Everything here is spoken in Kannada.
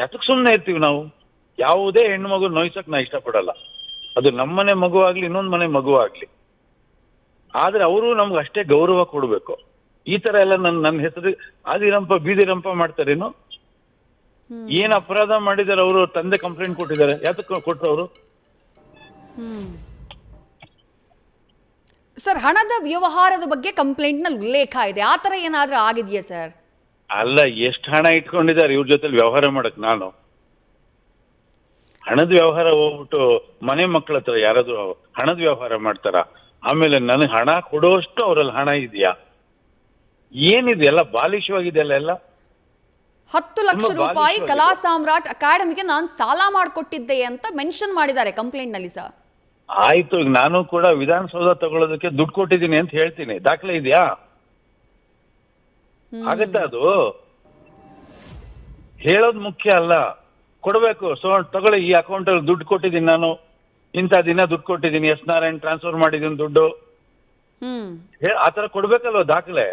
ಯಾತಕ್ ಸುಮ್ಮನೆ ಇರ್ತೀವಿ ನಾವು? ಯಾವುದೇ ಹೆಣ್ಣು ಮಗು ನೋಯ್ಸಕ್ ನಾ ಇಷ್ಟಪಡಲ್ಲ. ಅದು ನಮ್ಮನೆ ಮಗು ಆಗ್ಲಿ, ಇನ್ನೊಂದ್ ಮನೆ ಮಗು ಆಗ್ಲಿ. ಆದ್ರೆ ಅವರು ನಮ್ಗೆ ಅಷ್ಟೇ ಗೌರವ ಕೊಡ್ಬೇಕು. ಈ ತರ ಎಲ್ಲ ನನ್ನ ಹೆಸರು ಆದಿರಂಪ ಬೀದಿರಂಪ ಮಾಡ್ತಾರೇನು? ಏನ್ ಅಪರಾಧ ಮಾಡಿದಾರೆ ಅವರು? ತಂದೆ ಕಂಪ್ಲೇಂಟ್ ಕೊಟ್ಟಿದ್ದಾರೆ, ಯಾತಕ್ಕೆ ಕೊಟ್ರು ಅವರು? ಸರ್, ಹಣದ ವ್ಯವಹಾರದ ಬಗ್ಗೆ ಕಂಪ್ಲೇಂಟ್ ನಲ್ಲಿ ಉಲ್ಲೇಖ ಇದೆ. ಆ ತರ ಏನಾದ್ರೂ ಆಗಿದೆಯಾ ಸರ್? ಅಲ್ಲ, ಎಷ್ಟು ಹಣ ಇಟ್ಕೊಂಡಿದ್ದಾರೆ ಇವ್ರ ಜೊತೆ ವ್ಯವಹಾರ ಮಾಡಕ್? ನಾನು ಹಣದ ವ್ಯವಹಾರ ಹೋಗ್ಬಿಟ್ಟು ಮನೆ ಮಕ್ಕಳ ಹತ್ರ ಯಾರಾದ್ರೂ ಹಣದ ವ್ಯವಹಾರ ಮಾಡ್ತಾರ? ಆಮೇಲೆ ನನಗೆ ಹಣ ಕೊಡುವಷ್ಟು ಅವರಲ್ಲಿ ಹಣ ಇದೆಯಾ? ಏನಿದೆ ಎಲ್ಲ ಬಾಲಿಶವಾಗಿದೆ ಎಲ್ಲ. 10 ಲಕ್ಷ ರೂಪಾಯಿ ಕಲಾ ಸಾಮ್ರಾಟ್ ಅಕಾಡೆಮಿಗೆ ನಾನು ಸಾಲ ಮಾಡಿಕೊಟ್ಟಿದ್ದೆ ಅಂತ ಮೆನ್ಷನ್ ಮಾಡಿದ್ದಾರೆ ಕಂಪ್ಲೇಂಟ್ ನಲ್ಲಿ ಸರ್. ಆಯ್ತು, ಈಗ ನಾನು ಕೂಡ ವಿಧಾನಸೌಧ ತಗೊಳ್ಳೋದಕ್ಕೆ ದುಡ್ಡು ಕೊಟ್ಟಿದ್ದೀನಿ ಅಂತ ಹೇಳ್ತೀನಿ. ದಾಖಲೆ ಇದೆಯಾ? ಆಗತ್ತ? ಅದು ಹೇಳೋದು ಮುಖ್ಯ ಅಲ್ಲ, ಕೊಡ್ಬೇಕು. ತಗೊಳ್ಳಿ, ಈ ಅಕೌಂಟ್ ಅಲ್ಲಿ ದುಡ್ಡು ಕೊಟ್ಟಿದ್ದೀನಿ, ನಾನು ಇಂಥ ದಿನ ದುಡ್ಡು ಕೊಟ್ಟಿದ್ದೀನಿ, ಎಸ್ ನಾರಾಯಣ್ ಟ್ರಾನ್ಸ್ಫರ್ ಮಾಡಿದ್ದೀನಿ ದುಡ್ಡು, ಆತರ ಕೊಡ್ಬೇಕಲ್ವ ದಾಖಲೆ?